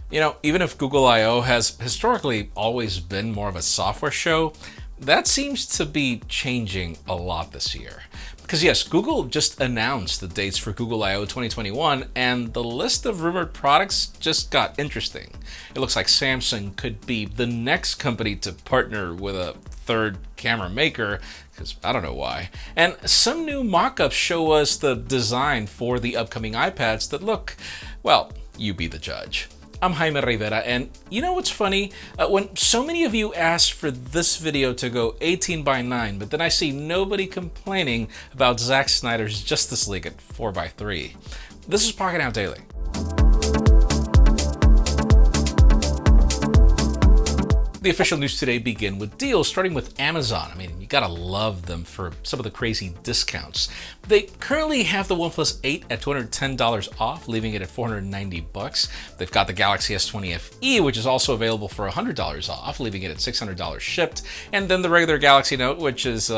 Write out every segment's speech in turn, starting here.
You know, even if Google I/O has historically always been more of a software show, that seems to be changing a lot this year. Because yes, Google just announced the dates for Google I/O 2021, and the list of rumored products just got interesting. It looks like Samsung could be the next company to partner with a third camera maker, because I don't know why. And some new mock-ups show us the design for the upcoming iPads that look, well, you be the judge. I'm Jaime Rivera, and you know what's funny? When so many of you asked for this video to go 18:9, but then I see nobody complaining about Zack Snyder's Justice League at 4:3. This is Pocketnow Daily. The official news today begin with deals, starting with Amazon. I mean, you gotta love them for some of the crazy discounts. They currently have the OnePlus 8 at $210 off, leaving it at $490. They've got the Galaxy S20 FE, which is also available for $100 off, leaving it at $600 shipped. And then the regular Galaxy Note, which is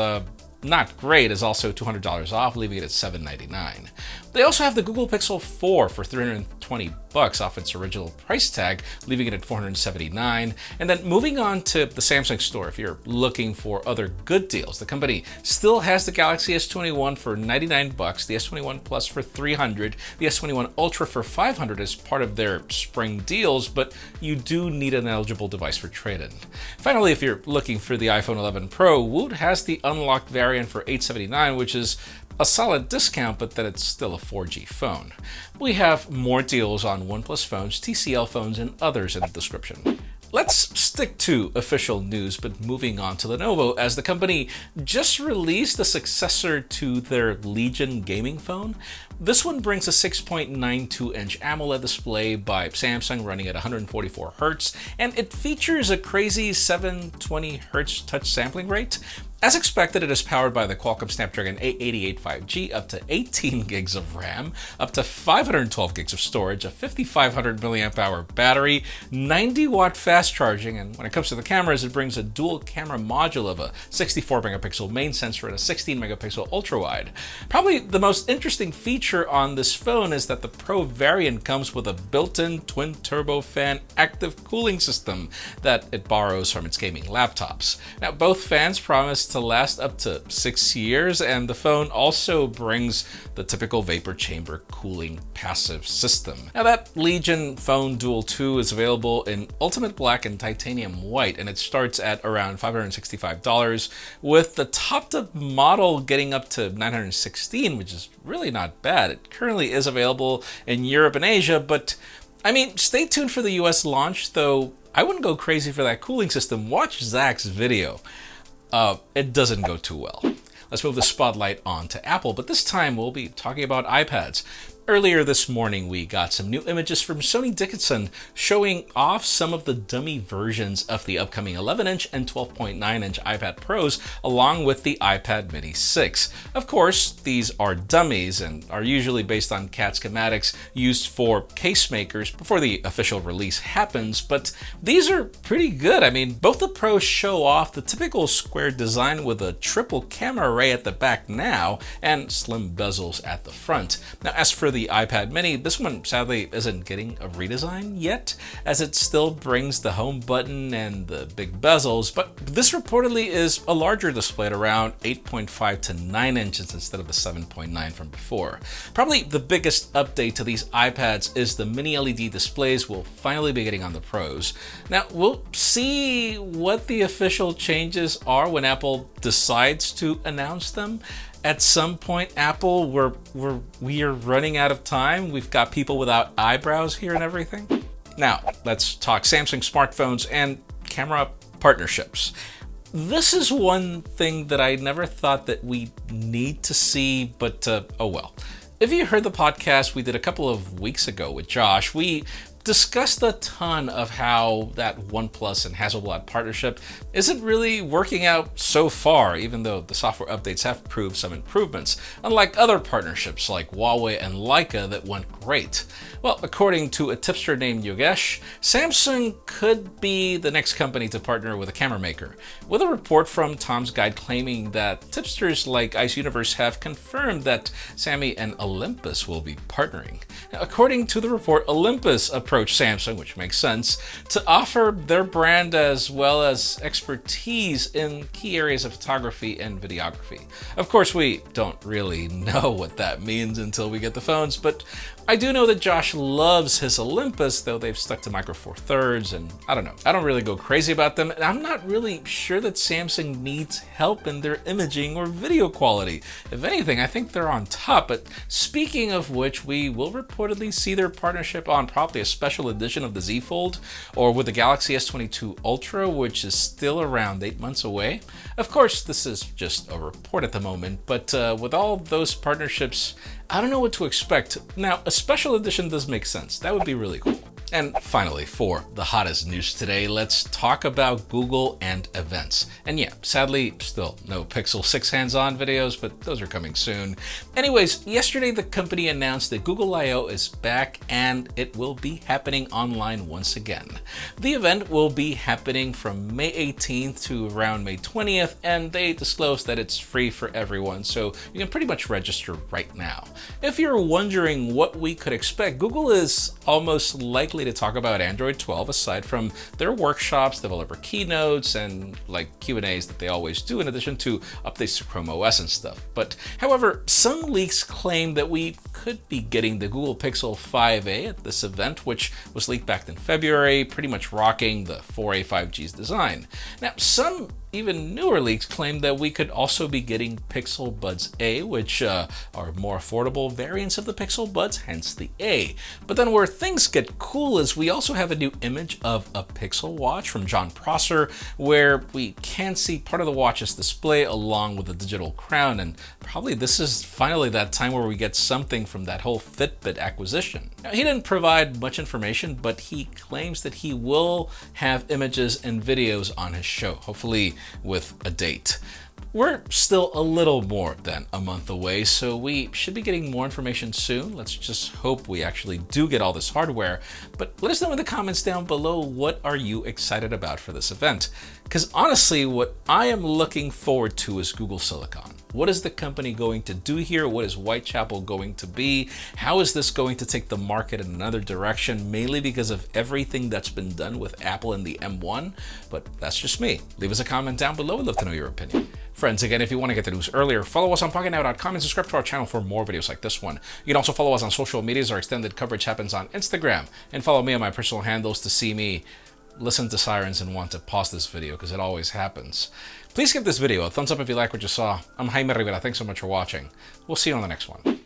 not great, is also $200 off, leaving it at $799. They also have the Google Pixel 4 for $320 off its original price tag, leaving it at $479. And then moving on to the Samsung store, if you're looking for other good deals, the company still has the Galaxy S21 for $99, the S21 Plus for $300, the S21 Ultra for $500 as part of their spring deals, but you do need an eligible device for trade-in. Finally, if you're looking for the iPhone 11 Pro, Woot has the unlocked variant for $879, which is a solid discount, but then it's still a 4G phone. We have more deals on OnePlus phones, TCL phones, and others in the description. Let's stick to official news, but moving on to Lenovo, as the company just released a successor to their Legion gaming phone. This one brings a 6.92-inch AMOLED display by Samsung running at 144 Hz, and it features a crazy 720 Hz touch sampling rate. As expected, it is powered by the Qualcomm Snapdragon 888 5G, up to 18 gigs of RAM, up to 512 gigs of storage, a 5500 mAh battery, 90-watt fast charging, and when it comes to the cameras, it brings a dual camera module of a 64 megapixel main sensor and a 16 megapixel ultra-wide. Probably the most interesting feature on this phone is that the Pro variant comes with a built-in twin turbofan active cooling system that it borrows from its gaming laptops. Now, both fans promise to last up to 6 years, and the phone also brings the typical vapor chamber cooling passive system. Now, that Legion Phone Duel 2 is available in Ultimate Black and Titanium White, and it starts at around $565, with the topped-up model getting up to $916, which is really not bad. It currently is available in Europe and Asia, but I mean, stay tuned for the US launch, though I wouldn't go crazy for that cooling system. Watch Zach's video. It doesn't go too well. Let's move the spotlight on to Apple, but this time we'll be talking about iPads. Earlier this morning, we got some new images from Sony Dickinson showing off some of the dummy versions of the upcoming 11-inch and 12.9-inch iPad Pros, along with the iPad Mini 6. Of course, these are dummies and are usually based on CAD schematics used for case makers before the official release happens, but these are pretty good. I mean, both the Pros show off the typical square design with a triple camera array at the back now and slim bezels at the front. Now, as for the iPad Mini, this one sadly isn't getting a redesign yet, as it still brings the home button and the big bezels, but this reportedly is a larger display at around 8.5 to 9 inches instead of the 7.9 from before. Probably the biggest update to these iPads is the mini LED displays will finally be getting on the Pros. Now, we'll see what the official changes are when Apple decides to announce them. At some point, Apple, we are running out of time. We've got people without eyebrows here and everything. Now, let's talk Samsung smartphones and camera partnerships. This is one thing that I never thought that we need to see, but oh well. If you heard the podcast we did a couple of weeks ago with Josh, we discussed a ton of how that OnePlus and Hasselblad partnership isn't really working out so far, even though the software updates have proved some improvements, unlike other partnerships like Huawei and Leica that went great. Well, according to a tipster named Yogesh, Samsung could be the next company to partner with a camera maker, with a report from Tom's Guide claiming that tipsters like Ice Universe have confirmed that Sammy and Olympus will be partnering. Now, according to the report, Olympus approached approach Samsung, which makes sense, to offer their brand as well as expertise in key areas of photography and videography. Of course, we don't really know what that means until we get the phones, but I do know that Josh loves his Olympus, though they've stuck to Micro Four Thirds, and I don't know. I don't really go crazy about them, and I'm not really sure that Samsung needs help in their imaging or video quality. If anything, I think they're on top. But speaking of which, we will reportedly see their partnership on probably a special edition of the Z Fold, or with the Galaxy S22 Ultra, which is still around 8 months away. Of course, this is just a report at the moment, but with all those partnerships, I don't know what to expect. Now, a special edition does make sense. That would be really cool. And finally, for the hottest news today, let's talk about Google and events. And yeah, sadly, still no Pixel 6 hands-on videos, but those are coming soon. Anyways, yesterday the company announced that Google I/O is back and it will be happening online once again. The event will be happening from May 18th to around May 20th, and they disclosed that it's free for everyone, so you can pretty much register right now. If you're wondering what we could expect, Google is almost likely to talk about Android 12 aside from their workshops, developer keynotes, and like Q&As that they always do, in addition to updates to Chrome OS and stuff. But however, some leaks claim that we could be getting the Google Pixel 5a at this event, which was leaked back in February, pretty much rocking the 4a 5G's design. Now, some even newer leaks claim that we could also be getting Pixel Buds A, which are more affordable variants of the Pixel Buds, hence the A. But then where things get cool is we also have a new image of a Pixel watch from John Prosser, where we can see part of the watch's display along with the digital crown, and probably this is finally that time where we get something from that whole Fitbit acquisition. Now, he didn't provide much information, but he claims that he will have images and videos on his show, hopefully with a date. We're still a little more than a month away, so we should be getting more information soon. Let's just hope we actually do get all this hardware. But let us know in the comments down below, what are you excited about for this event? Because honestly, what I am looking forward to is Google Silicon. What is the company going to do here? What is Whitechapel going to be? How is this going to take the market in another direction, mainly because of everything that's been done with Apple and the M1? But that's just me. Leave us a comment down below. We'd love to know your opinion. Friends, again, if you want to get the news earlier, follow us on Pocketnow.com and subscribe to our channel for more videos like this one. You can also follow us on social medias. Our extended coverage happens on Instagram. And follow me on my personal handles to see me listen to sirens and want to pause this video, because it always happens. Please give this video a thumbs up if you like what you saw. I'm Jaime Rivera. Thanks so much for watching. We'll see you on the next one.